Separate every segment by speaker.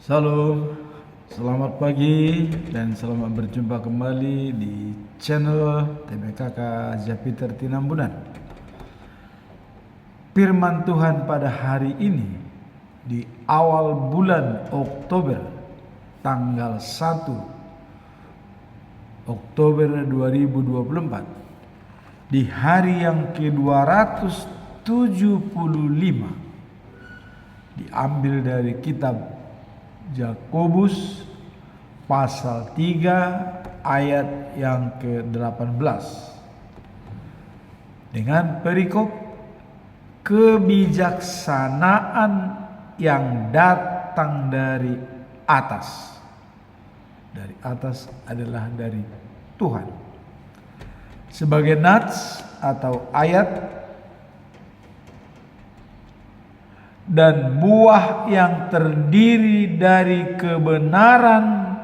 Speaker 1: Salam, selamat pagi dan selamat berjumpa kembali di channel TBKK Jupiter Tinambunan. Firman Tuhan pada hari ini di awal bulan Oktober, tanggal 1 Oktober 2024, di hari yang ke-275, diambil dari kitab Yakobus pasal 3 ayat yang ke-18 dengan perikop kebijaksanaan yang datang dari atas. Dari atas adalah dari Tuhan. Sebagai nats atau ayat, dan buah yang terdiri dari kebenaran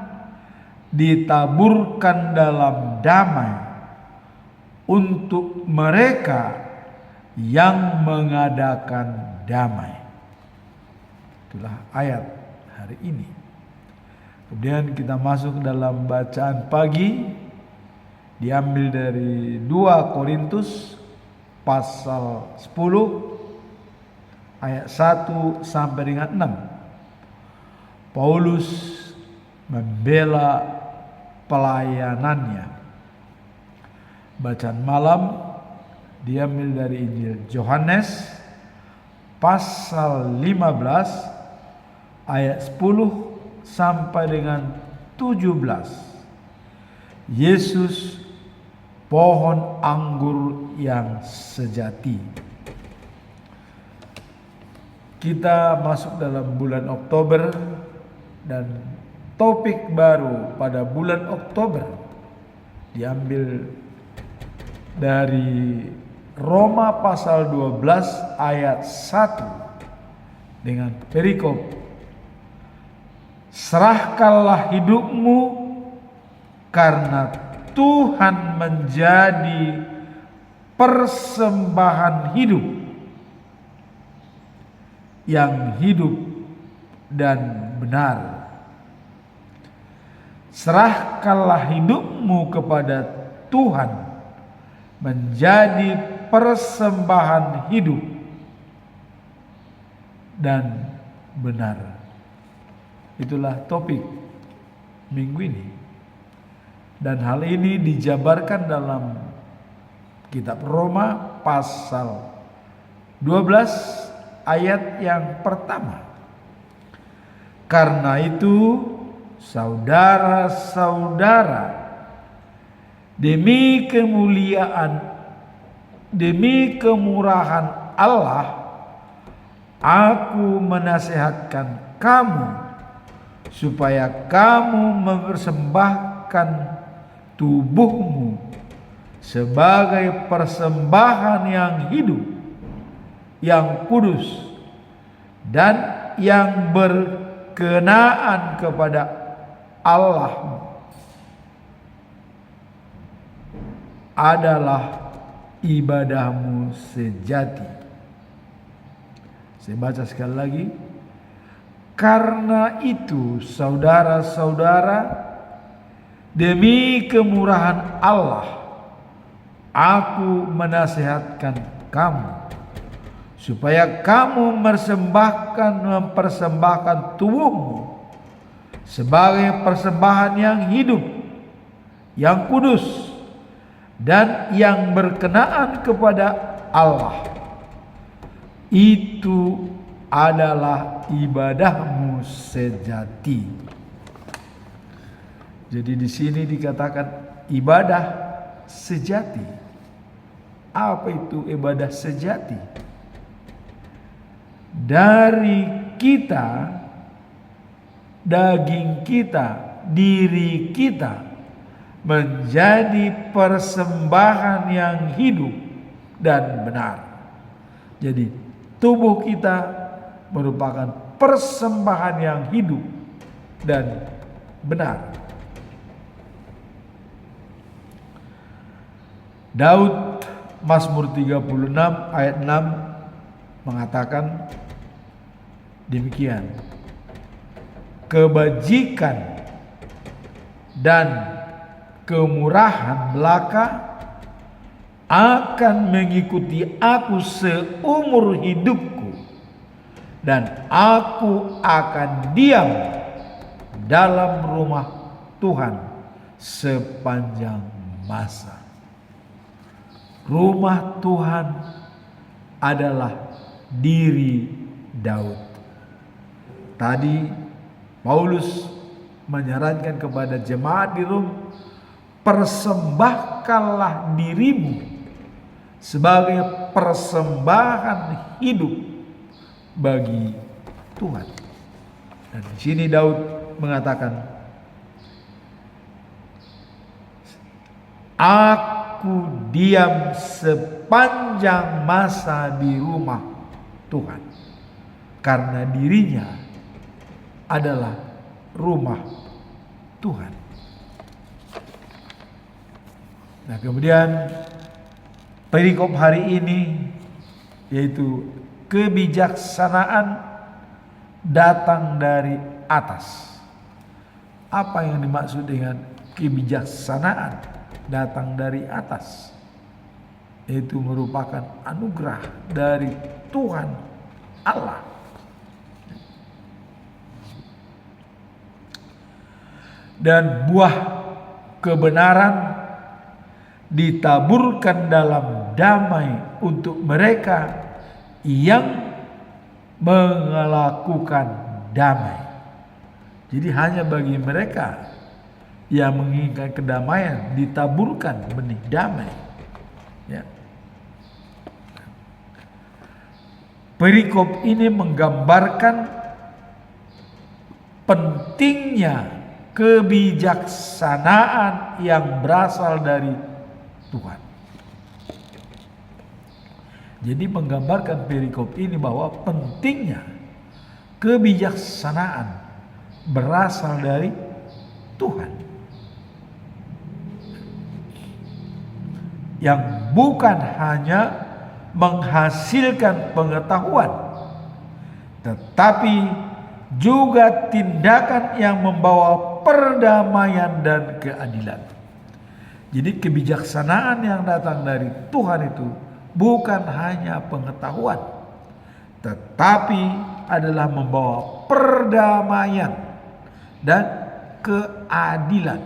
Speaker 1: ditaburkan dalam damai untuk mereka yang mengadakan damai. Itulah ayat hari ini. Kemudian kita masuk dalam bacaan pagi, diambil dari 2 Korintus pasal 10 ayat 1 sampai dengan 6. Paulus membela pelayanannya. Bacaan malam diambil dari Injil Yohanes pasal 15 ayat 10 sampai dengan 17. Yesus pohon anggur yang sejati. Kita masuk dalam bulan Oktober, dan topik baru pada bulan Oktober diambil dari Roma pasal 12 ayat 1 dengan perikop, serahkanlah hidupmu karena Tuhan menjadi persembahan hidup yang hidup dan benar. Serahkanlah hidupmu kepada Tuhan menjadi persembahan hidup dan benar. Itulah topik minggu ini. Dan hal ini dijabarkan dalam kitab Roma pasal 12 ayat yang pertama. Karena itu, saudara-saudara, demi kemurahan Allah, aku menasihatkan kamu supaya kamu mempersembahkan tubuhmu sebagai persembahan yang hidup, yang kudus, dan yang berkenaan kepada Allah adalah ibadahmu sejati. Saya baca sekali lagi. Karena itu, saudara-saudara, demi kemurahan Allah, aku menasihatkan kamu supaya kamu mempersembahkan tubuhmu sebagai persembahan yang hidup, yang kudus, dan yang berkenaan kepada Allah. Itu adalah ibadahmu sejati. Jadi di sini dikatakan ibadah sejati. Apa itu ibadah sejati? Dari kita, daging kita, diri kita menjadi persembahan yang hidup dan benar. Jadi tubuh kita merupakan persembahan yang hidup dan benar. Daud Mazmur 36 ayat 6 mengatakan demikian, kebajikan dan kemurahan belaka akan mengikuti aku seumur hidupku, dan aku akan diam dalam rumah Tuhan sepanjang masa. Rumah Tuhan adalah diri Daud. Tadi Paulus menyarankan kepada jemaat di Rom, persembahkanlah dirimu sebagai persembahan hidup bagi Tuhan. Dan di sini Daud mengatakan, aku diam sepanjang masa di rumah Tuhan, karena dirinya adalah rumah Tuhan. Nah, kemudian perikop hari ini yaitu kebijaksanaan datang dari atas. Apa yang dimaksud dengan kebijaksanaan datang dari atas? Itu merupakan anugerah dari Tuhan Allah. Dan buah kebenaran ditaburkan dalam damai untuk mereka yang melakukan damai. Jadi hanya bagi mereka yang menginginkan kedamaian ditaburkan benih damai. Ya. Perikop ini menggambarkan pentingnya kebijaksanaan yang berasal dari Tuhan. Jadi menggambarkan perikop ini bahwa pentingnya kebijaksanaan berasal dari Tuhan, yang bukan hanya menghasilkan pengetahuan, tetapi juga tindakan yang membawa perdamaian dan keadilan. Jadi kebijaksanaan yang datang dari Tuhan itu bukan hanya pengetahuan, tetapi adalah membawa perdamaian dan keadilan.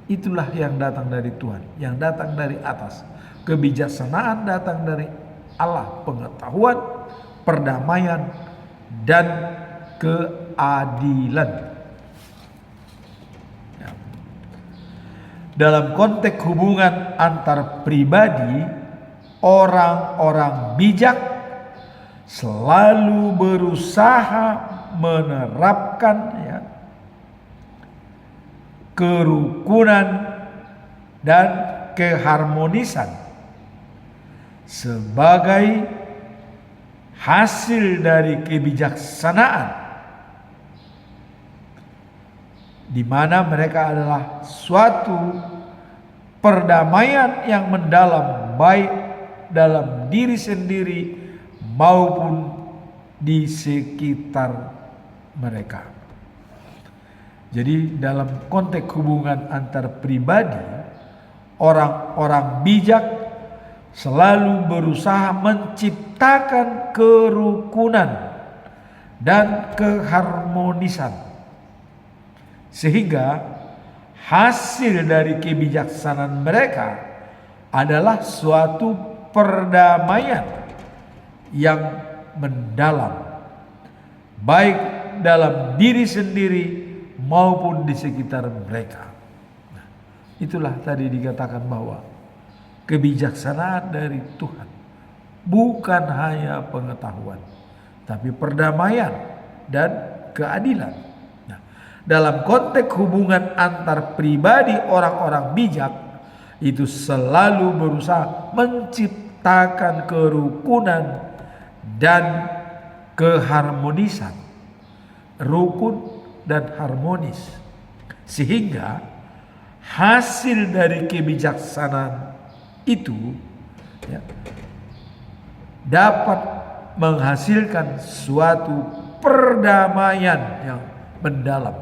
Speaker 1: Itulah yang datang dari Tuhan, yang datang dari atas. Kebijaksanaan datang dari Allah, pengetahuan, perdamaian, dan keadilan. Dalam konteks hubungan antar pribadi, orang-orang bijak selalu berusaha menerapkan kerukunan dan keharmonisan sebagai hasil dari kebijaksanaan, di mana mereka adalah suatu perdamaian yang mendalam, baik dalam diri sendiri maupun di sekitar mereka. Jadi dalam konteks hubungan antar pribadi, orang-orang bijak selalu berusaha menciptakan kerukunan dan keharmonisan, sehingga hasil dari kebijaksanaan mereka adalah suatu perdamaian yang mendalam, baik dalam diri sendiri maupun di sekitar mereka. Nah, itulah tadi dikatakan bahwa kebijaksanaan dari Tuhan bukan hanya pengetahuan, tapi perdamaian dan keadilan. Nah, dalam konteks hubungan antar pribadi, orang-orang bijak itu selalu berusaha menciptakan kerukunan dan keharmonisan, rukun dan harmonis, sehingga hasil dari kebijaksanaan itu dapat menghasilkan suatu perdamaian yang mendalam.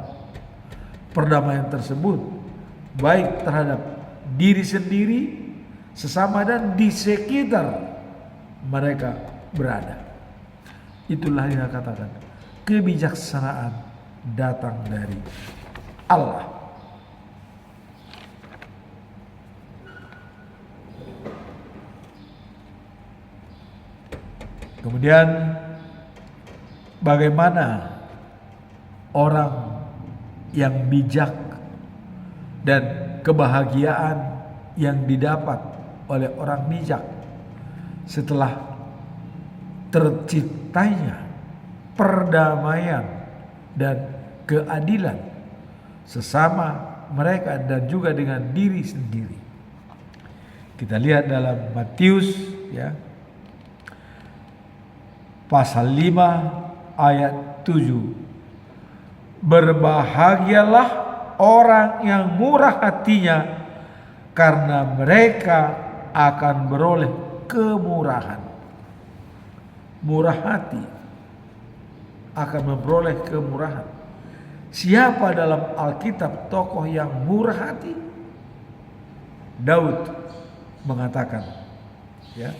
Speaker 1: Perdamaian tersebut baik terhadap diri sendiri, sesama, dan di sekitar mereka berada. Itulah yang katakan kebijaksanaan datang dari Allah. Kemudian bagaimana orang yang bijak dan kebahagiaan yang didapat oleh orang bijak setelah terciptanya perdamaian dan keadilan sesama mereka dan juga dengan diri sendiri. Kita lihat dalam Matius ya, pasal 5 ayat 7. Berbahagialah orang yang murah hatinya, karena mereka akan beroleh kemurahan. Murah hati akan memperoleh kemurahan. Siapa dalam Alkitab tokoh yang murah hati? Daud mengatakan, ya,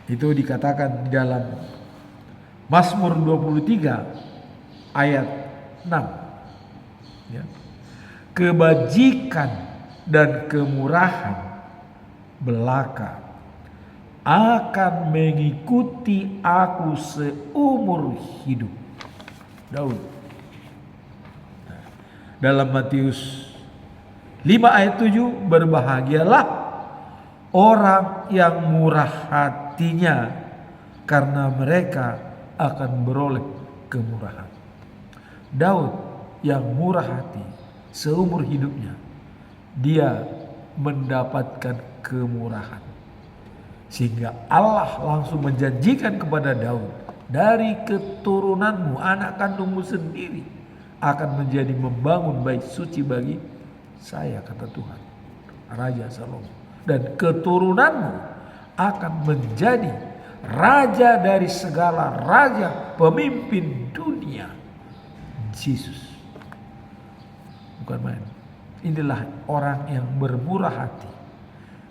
Speaker 1: itu dikatakan di dalam Mazmur 23 ayat 6. Ya. Kebajikan dan kemurahan belaka akan mengikuti aku seumur hidup. Daud. Dalam Matius 5 ayat 7, berbahagialah orang yang murah hatinya, karena mereka akan beroleh kemurahan. Daud yang murah hati seumur hidupnya, dia mendapatkan kemurahan. Sehingga Allah langsung menjanjikan kepada Daud, dari keturunanmu, anak kandungmu sendiri akan menjadi membangun bait suci bagi saya, kata Tuhan, Raja Salomo. Dan keturunanmu akan menjadi raja dari segala raja, pemimpin dunia. Yesus. Bukan main. Inilah orang yang bermurah hati.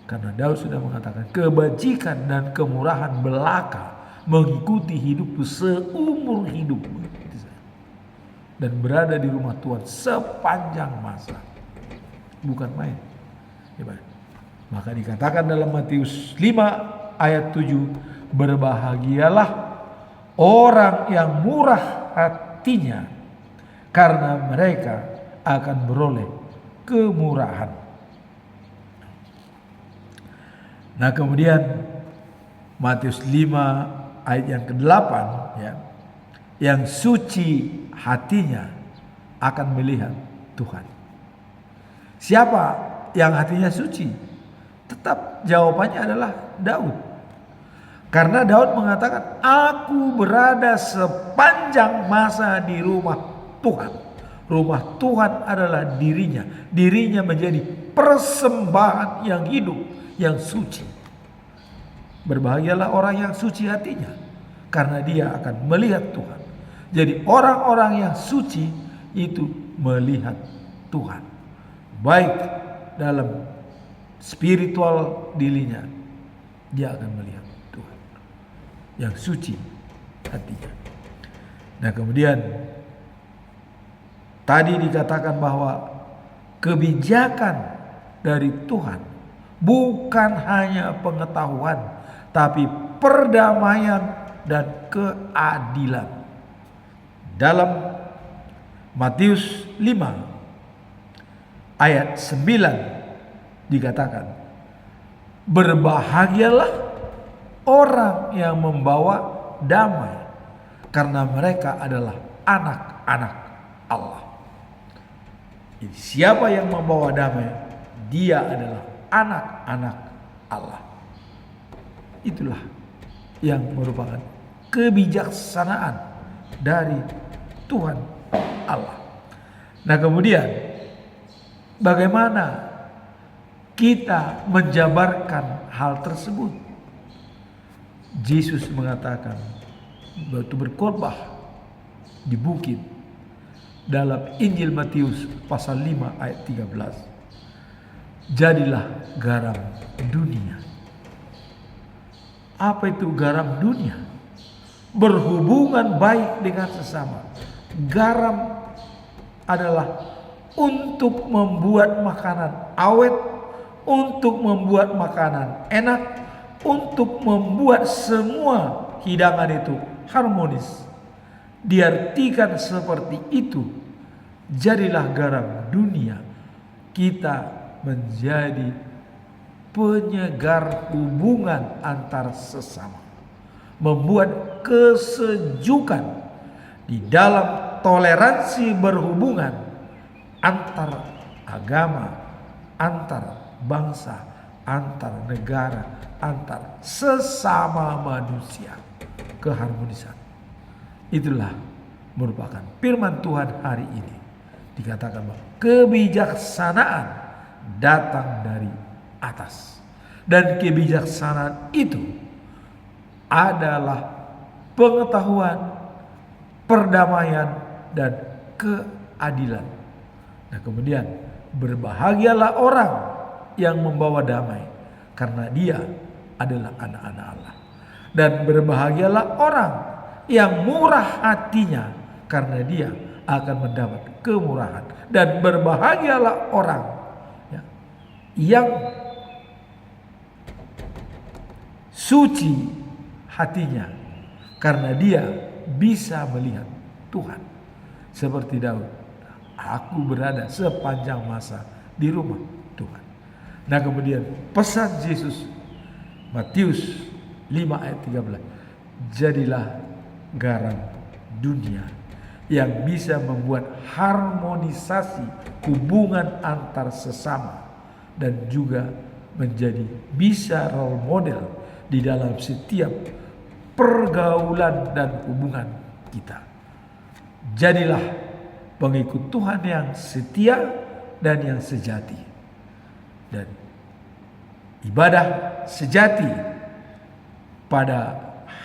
Speaker 1: Karena Daud sudah mengatakan, kebajikan dan kemurahan belaka mengikuti hidupku seumur hidupku, dan berada di rumah Tuhan sepanjang masa. Bukan main. Maka dikatakan dalam Matius 5 ayat 7, berbahagialah orang yang murah hatinya, karena mereka akan beroleh kemurahan. Nah, kemudian Matius 5 ayat yang ke-8, ya, yang suci hatinya akan melihat Tuhan. Siapa yang hatinya suci? Tetap jawabannya adalah Daud. Karena Daud mengatakan, aku berada sepanjang masa di rumah Tuhan. Rumah Tuhan adalah dirinya. Dirinya menjadi persembahan yang hidup, yang suci. Berbahagialah orang yang suci hatinya, karena dia akan melihat Tuhan. Jadi orang-orang yang suci itu melihat Tuhan, baik dalam spiritual dirinya, dia akan melihat Tuhan yang suci hatinya. Nah, kemudian tadi dikatakan bahwa kebijakan dari Tuhan bukan hanya pengetahuan, tapi perdamaian dan keadilan. Dalam Matius 5 ayat 9 dikatakan, berbahagialah orang yang membawa damai, karena mereka adalah anak-anak Allah. Jadi siapa yang membawa damai, dia adalah anak-anak Allah. Itulah yang merupakan kebijaksanaan dari Tuhan Allah. Nah, kemudian bagaimana kita menjabarkan hal tersebut? Yesus mengatakan, waktu berkhotbah di bukit, dalam Injil Matius pasal 5 ayat 13. Jadilah garam dunia. Apa itu garam dunia? Berhubungan baik dengan sesama. Garam adalah untuk membuat makanan awet, untuk membuat makanan enak, untuk membuat semua hidangan itu harmonis. Diartikan seperti itu, jadilah garam dunia. Kita menjadi penyegar hubungan antar sesama, membuat kesejukan di dalam toleransi berhubungan antar agama, antar bangsa, antar negara, antar sesama manusia. Keharmonisan itulah merupakan firman Tuhan hari ini. Dikatakan bahwa kebijaksanaan datang dari atas, dan kebijaksanaan itu adalah pengetahuan, perdamaian, dan keadilan. Nah, kemudian berbahagialah orang yang membawa damai, karena dia adalah anak-anak Allah. Dan berbahagialah orang yang murah hatinya, karena dia akan mendapat kemurahan. Dan berbahagialah orang yang suci hatinya, karena dia bisa melihat Tuhan. Seperti Daud, aku berada sepanjang masa di rumah Tuhan. Nah, kemudian pesan Yesus Matius 5 ayat 13, jadilah garam dunia, yang bisa membuat harmonisasi hubungan antar sesama, dan juga menjadi bisa role model di dalam setiap pergaulan dan hubungan kita. Jadilah pengikut Tuhan yang setia dan yang sejati. Dan ibadah sejati pada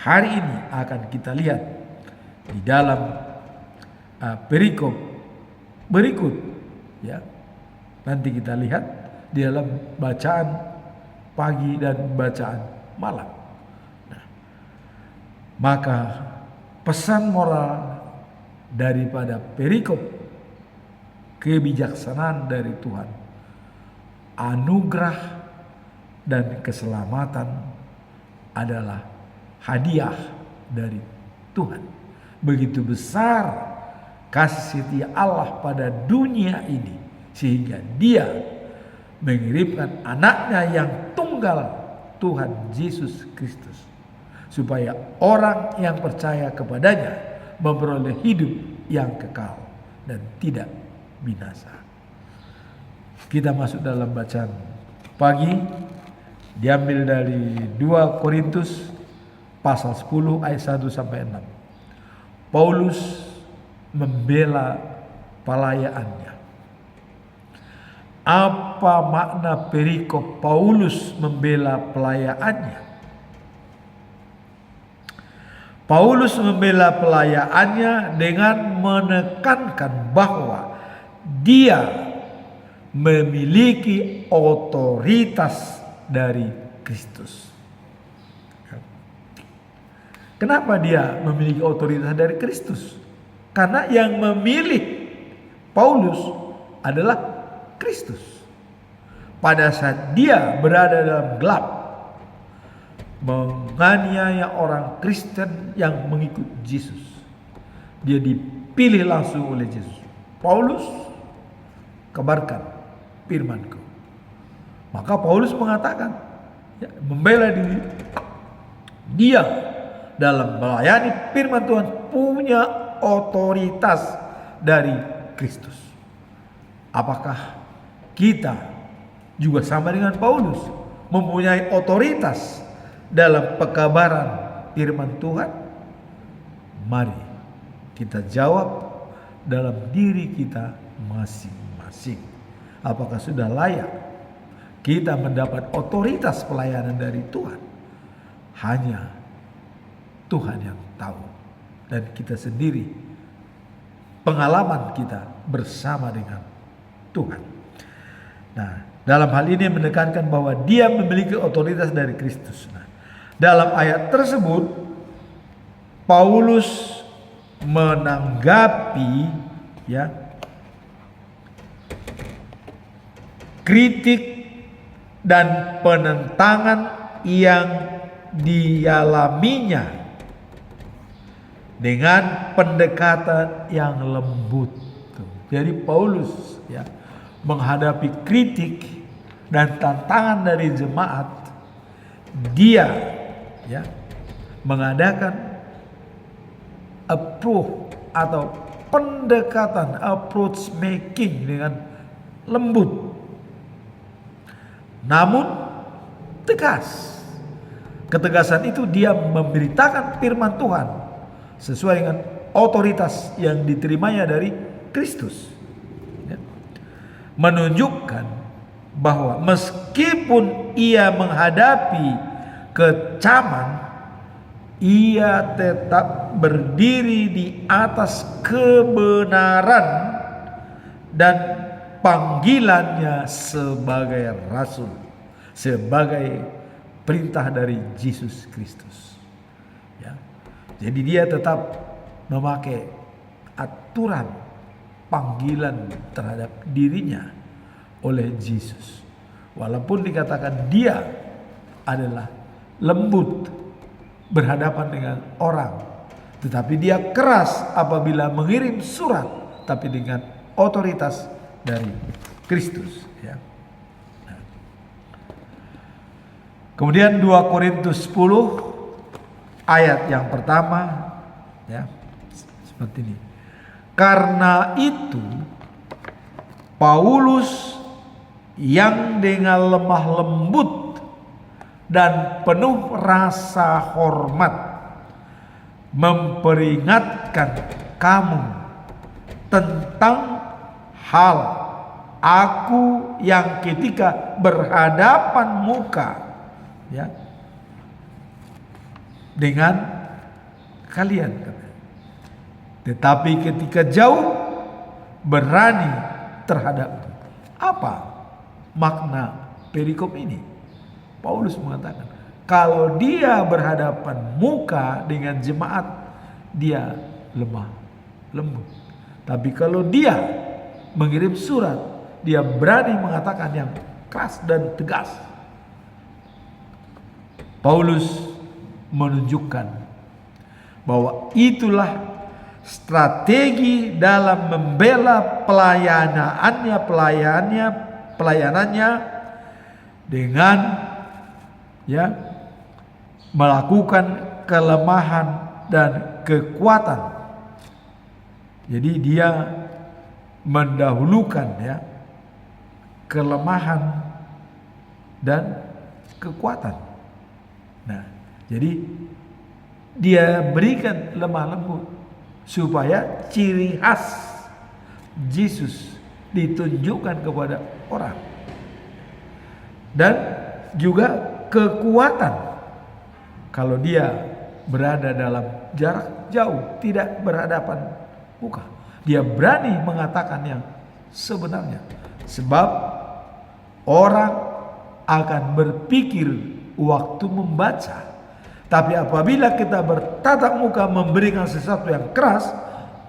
Speaker 1: hari ini akan kita lihat di dalam perikop berikut, ya. Nanti kita lihat di dalam bacaan pagi dan bacaan malam. Nah, maka pesan moral daripada perikop kebijaksanaan dari Tuhan, anugerah dan keselamatan adalah hadiah dari Tuhan. Begitu besar kasih setia Allah pada dunia ini, sehingga Dia mengirimkan anaknya yang tunggal, Tuhan Yesus Kristus, supaya orang yang percaya kepadanya memperoleh hidup yang kekal dan tidak binasa. Kita masuk dalam bacaan pagi, diambil dari 2 Korintus pasal 10 ayat 1 sampai 6. Paulus membela pelayaannya. Apa makna perikop Paulus membela pelayaannya? Paulus membela pelayaannya dengan menekankan bahwa dia memiliki otoritas dari Kristus. Kenapa dia memiliki otoritas dari Kristus? Karena yang memilih Paulus adalah Kristus. Pada saat dia berada dalam gelap, menganiaya orang Kristen yang mengikut Yesus, dia dipilih langsung oleh Yesus. Paulus, kabarkan firman-Ku. Maka Paulus mengatakan, membela diri dia dalam melayani firman Tuhan, punya otoritas dari Kristus. Apakah kita juga sama dengan Paulus, mempunyai otoritas dalam pekabaran firman Tuhan? Mari kita jawab dalam diri kita masing-masing. Apakah sudah layak kita mendapat otoritas pelayanan dari Tuhan? Hanya Tuhan yang tahu, dan kita sendiri pengalaman kita bersama dengan Tuhan. Nah, dalam hal ini menekankan bahwa dia memiliki otoritas dari Kristus. Nah, dalam ayat tersebut Paulus menanggapi kritik dan penentangan yang dialaminya dengan pendekatan yang lembut. Jadi Paulus menghadapi kritik dan tantangan dari jemaat, dia mengadakan approach making dengan lembut, namun tegas. Ketegasan itu dia memberitakan firman Tuhan sesuai dengan otoritas yang diterimanya dari Kristus, menunjukkan bahwa meskipun ia menghadapi kecaman, ia tetap berdiri di atas kebenaran dan panggilannya sebagai rasul, sebagai perintah dari Yesus Kristus. Jadi dia tetap memakai aturan panggilan terhadap dirinya oleh Yesus. Walaupun dikatakan dia adalah lembut berhadapan dengan orang, tetapi dia keras apabila mengirim surat, tapi dengan otoritas dari Kristus. Kemudian 2 Korintus 10 ayat yang pertama seperti ini. Karena itu Paulus yang dengan lemah lembut dan penuh rasa hormat memperingatkan kamu tentang hal aku yang ketika berhadapan muka dengan kalian, tetapi ketika jauh berani terhadap. Apa makna perikop ini? Paulus mengatakan kalau dia berhadapan muka dengan jemaat, dia lemah lembut. Tapi kalau dia mengirim surat, dia berani mengatakan yang keras dan tegas. Paulus menunjukkan bahwa itulah strategi dalam membela pelayanannya dengan melakukan kelemahan dan kekuatan. Jadi dia mendahulukan kelemahan dan kekuatan. Nah, jadi dia berikan lemah lembut supaya ciri khas Yesus ditunjukkan kepada orang, dan juga kekuatan kalau dia berada dalam jarak jauh, tidak berhadapan muka. Dia berani mengatakan yang sebenarnya, sebab orang akan berpikir waktu membaca, tapi apabila kita bertatap muka memberikan sesuatu yang keras,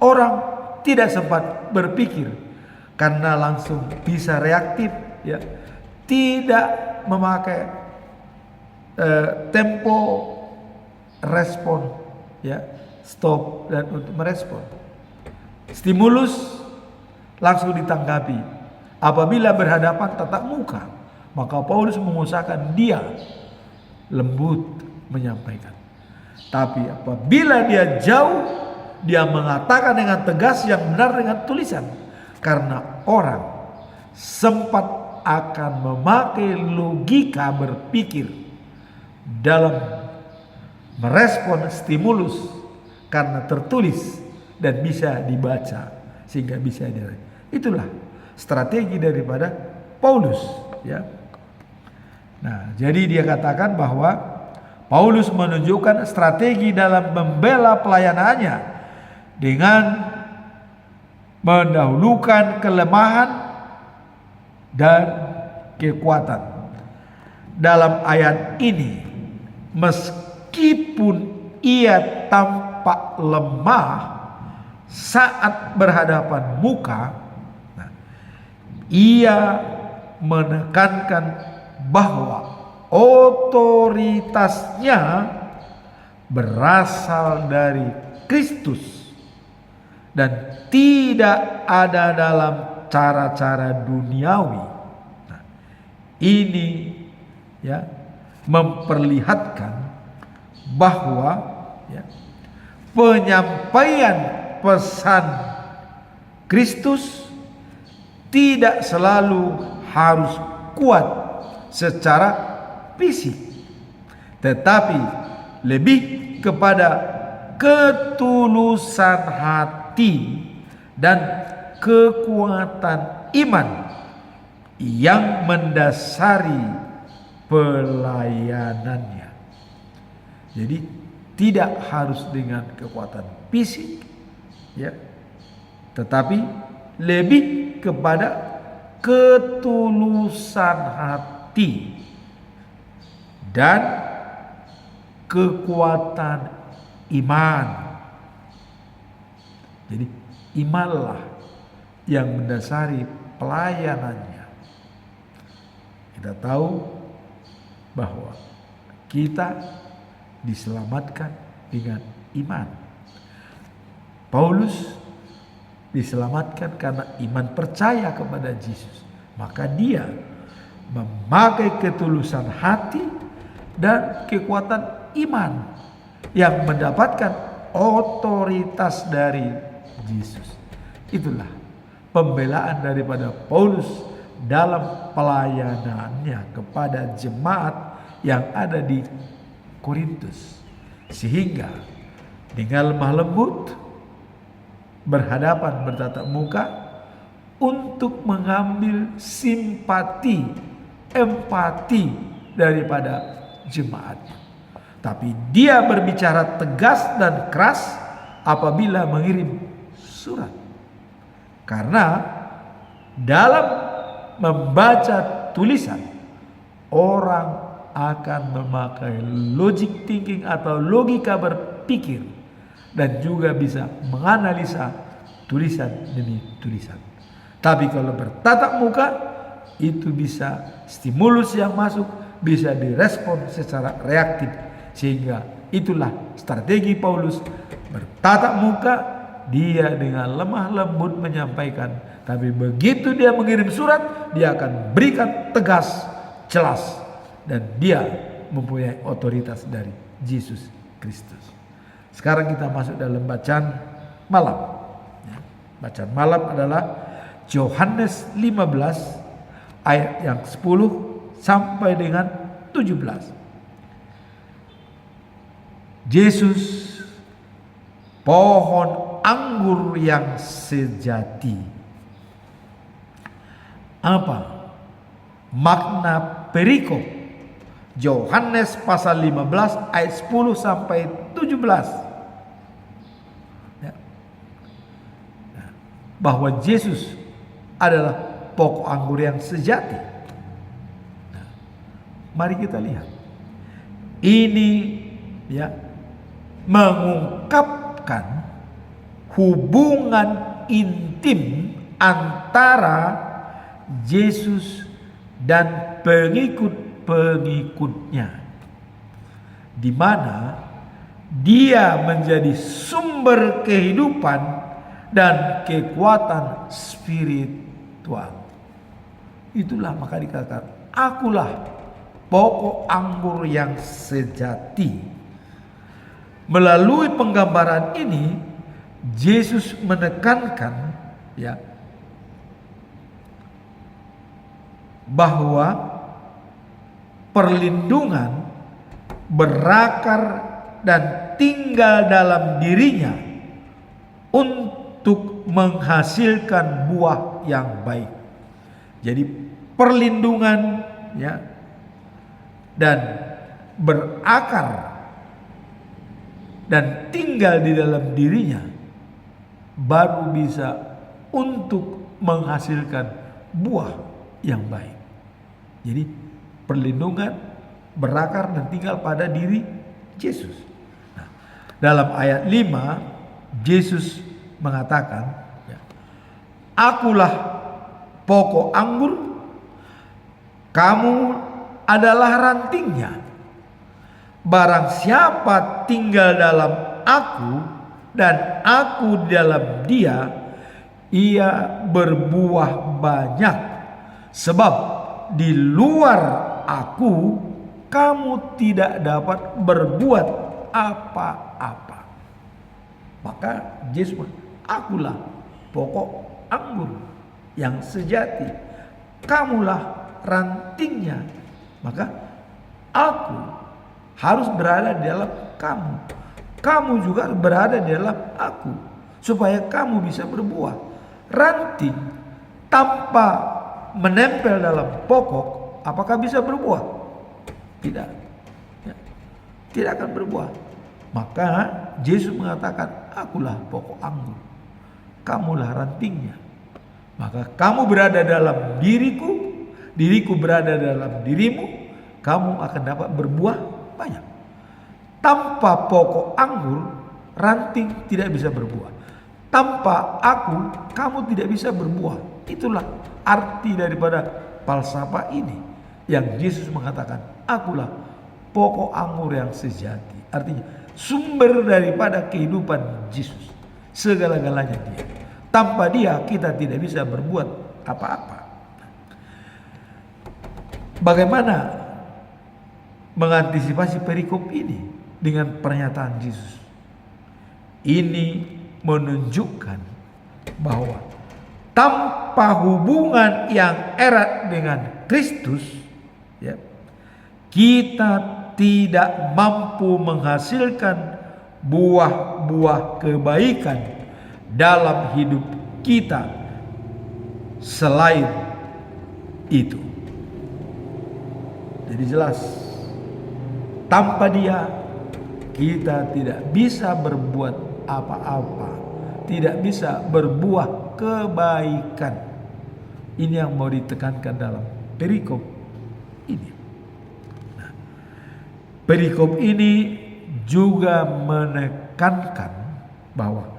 Speaker 1: orang tidak sempat berpikir karena langsung bisa reaktif, tidak memakai tempo respon, stop dan untuk merespon. Stimulus langsung ditanggapi. Apabila berhadapan tatap muka, maka Paulus mengusahakan dia lembut menyampaikan. Tapi apabila dia jauh, dia mengatakan dengan tegas yang benar dengan tulisan. Karena orang sempat akan memakai logika berpikir dalam merespon stimulus karena tertulis dan bisa dibaca, sehingga bisa itulah strategi daripada Paulus, Nah, jadi dia katakan bahwa Paulus menunjukkan strategi dalam membela pelayanannya dengan mendahulukan kelemahan dan kekuatan. Dalam ayat ini, meskipun ia tampak lemah saat berhadapan muka, ia menekankan bahwa otoritasnya berasal dari Kristus dan tidak ada dalam cara-cara duniawi. Nah, ini ya memperlihatkan bahwa ya, penyampaian pesan Kristus tidak selalu harus kuat secara fisik, tetapi lebih kepada ketulusan hati dan kekuatan iman yang mendasari pelayanannya. Jadi tidak harus dengan kekuatan fisik, ya, tetapi lebih kepada ketulusan hati dan kekuatan iman. Jadi imanlah yang mendasari pelayanannya. Kita tahu bahwa kita diselamatkan dengan iman. Paulus diselamatkan karena iman percaya kepada Yesus. Maka dia memakai ketulusan hati dan kekuatan iman yang mendapatkan otoritas dari Yesus. Itulah pembelaan daripada Paulus dalam pelayanannya kepada jemaat yang ada di Korintus, sehingga dengan lemah lembut berhadapan bertatap muka untuk mengambil simpati, empati daripada jemaatnya. Tapi dia berbicara tegas dan keras apabila mengirim surat, karena dalam membaca tulisan orang akan memakai logic thinking atau logika berpikir dan juga bisa menganalisa tulisan demi tulisan. Tapi kalau bertatap muka itu bisa stimulus yang masuk bisa direspon secara reaktif, sehingga itulah strategi Paulus bertatap muka. Dia dengan lemah lembut menyampaikan, tapi begitu dia mengirim surat, dia akan berikan tegas, jelas, dan dia mempunyai otoritas dari Yesus Kristus. Sekarang kita masuk dalam bacaan malam. Bacaan malam adalah Yohanes 15 ayat yang 10 sampai dengan 17. Yesus pohon anggur yang sejati. Apa makna perikop Yohanes pasal 15 ayat 10 sampai 17? Ya. Bahwa Yesus adalah pokok anggur yang sejati. Nah, mari kita lihat. Ini ya mengungkapkan hubungan intim antara Yesus dan pengikut-pengikutnya, di mana dia menjadi sumber kehidupan dan kekuatan spiritual. Itulah maka dikatakan, akulah pokok anggur yang sejati. Melalui penggambaran ini Yesus menekankan ya bahwa perlindungan berakar dan tinggal dalam dirinya untuk menghasilkan buah yang baik. Jadi perlindungan ya dan berakar dan tinggal di dalam dirinya baru bisa untuk menghasilkan buah yang baik. Jadi perlindungan berakar dan tinggal pada diri Yesus. Nah, dalam ayat 5 Yesus mengatakan, akulah pokok anggur, kamu adalah rantingnya. Barang siapa tinggal dalam aku dan aku di dalam dia, ia berbuah banyak. Sebab di luar aku kamu tidak dapat berbuat apa-apa. Maka Yesus, akulah pokok anggur yang sejati, kamulah rantingnya. Maka aku harus berada di dalam kamu, kamu juga berada di dalam aku, supaya kamu bisa berbuah. Ranting tanpa menempel dalam pokok, apakah bisa berbuah? Tidak, tidak akan berbuah. Maka Yesus mengatakan, akulah pokok anggur, kamulah rantingnya. Maka kamu berada dalam diriku, diriku berada dalam dirimu, kamu akan dapat berbuah banyak. Tanpa pokok anggur, ranting tidak bisa berbuah. Tanpa aku, kamu tidak bisa berbuah. Itulah arti daripada falsafah ini, yang Yesus mengatakan, akulah pokok anggur yang sejati. Artinya sumber daripada kehidupan Yesus, segala-galanya dia. Tanpa dia kita tidak bisa berbuat apa-apa. Bagaimana mengantisipasi perikop ini dengan pernyataan Yesus? Ini menunjukkan bahwa tanpa hubungan yang erat dengan Kristus, kita tidak mampu menghasilkan buah-buah kebaikan dalam hidup kita. Selain itu, jadi jelas, tanpa dia kita tidak bisa berbuat apa-apa, tidak bisa berbuah kebaikan. Ini yang mau ditekankan dalam perikop ini. Nah, perikop ini juga menekankan bahwa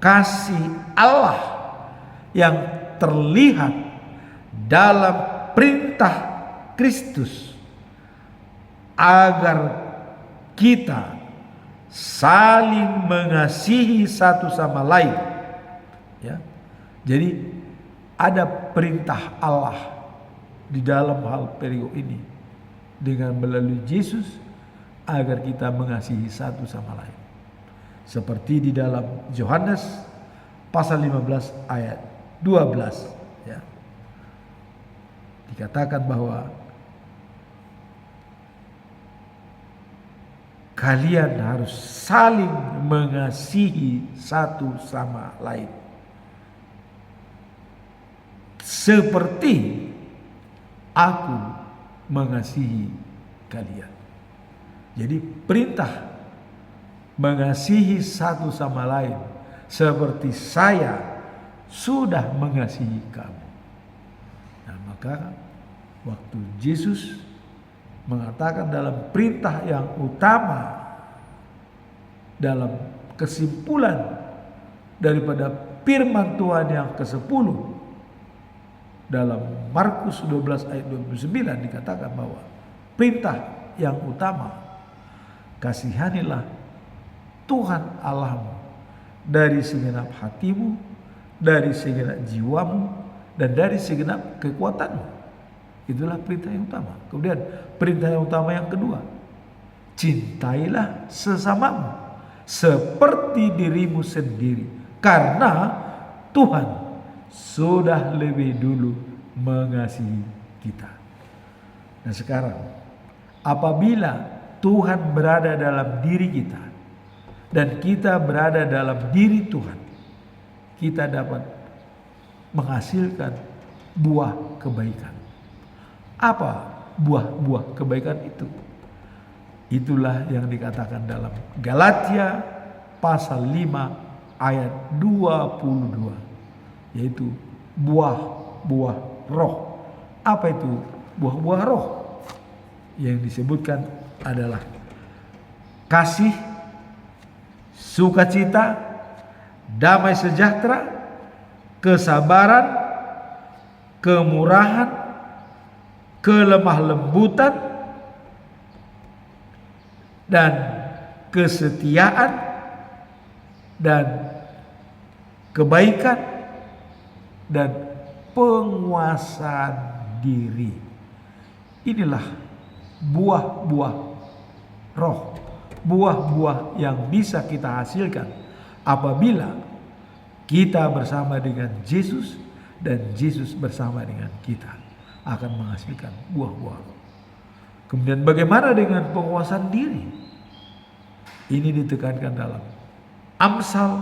Speaker 1: kasih Allah yang terlihat dalam perintah Kristus agar kita saling mengasihi satu sama lain. Jadi ada perintah Allah di dalam hal perikop ini dengan melalui Yesus agar kita mengasihi satu sama lain. Seperti di dalam Yohanes pasal 15 ayat 12, dikatakan bahwa kalian harus saling mengasihi satu sama lain, seperti aku mengasihi kalian. Jadi perintah mengasihi satu sama lain seperti saya sudah mengasihi kamu. Nah, maka waktu Yesus mengatakan dalam perintah yang utama, dalam kesimpulan daripada firman Tuhan yang ke-10 dalam Markus 12 ayat 29 dikatakan bahwa perintah yang utama, kasihanilah Tuhan Allahmu dari segenap hatimu, dari segenap jiwamu, dan dari segenap kekuatanmu. Itulah perintah yang utama. Kemudian perintah yang utama yang kedua, cintailah sesamamu seperti dirimu sendiri, karena Tuhan sudah lebih dulu mengasihi kita. Nah sekarang, apabila Tuhan berada dalam diri kita dan kita berada dalam diri Tuhan, kita dapat menghasilkan buah kebaikan. Apa buah-buah kebaikan itu? Itulah yang dikatakan dalam Galatia pasal 5 ayat 22. yaitu buah-buah roh. Apa itu buah-buah roh? Yang disebutkan adalah kasih, sukacita, damai sejahtera, kesabaran, kemurahan, kelemah lembutan, dan kesetiaan, dan kebaikan, dan penguasaan diri. Inilah buah-buah roh, buah-buah yang bisa kita hasilkan apabila kita bersama dengan Yesus dan Yesus bersama dengan kita akan menghasilkan buah-buah roh. Kemudian bagaimana dengan penguasaan diri? Ini ditekankan dalam Amsal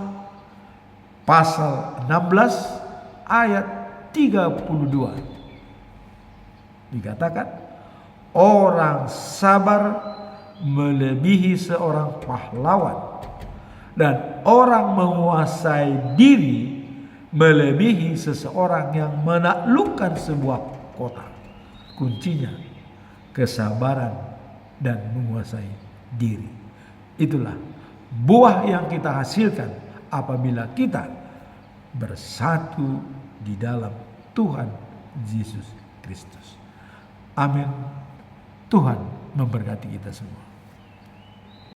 Speaker 1: pasal 16 ayat 32. Dikatakan, orang sabar melebihi seorang pahlawan, dan orang menguasai diri melebihi seseorang yang menaklukkan sebuah kota. Kuncinya kesabaran dan menguasai diri. Itulah buah yang kita hasilkan apabila kita bersatu di dalam Tuhan Yesus Kristus. Amin. Tuhan memberkati kita semua.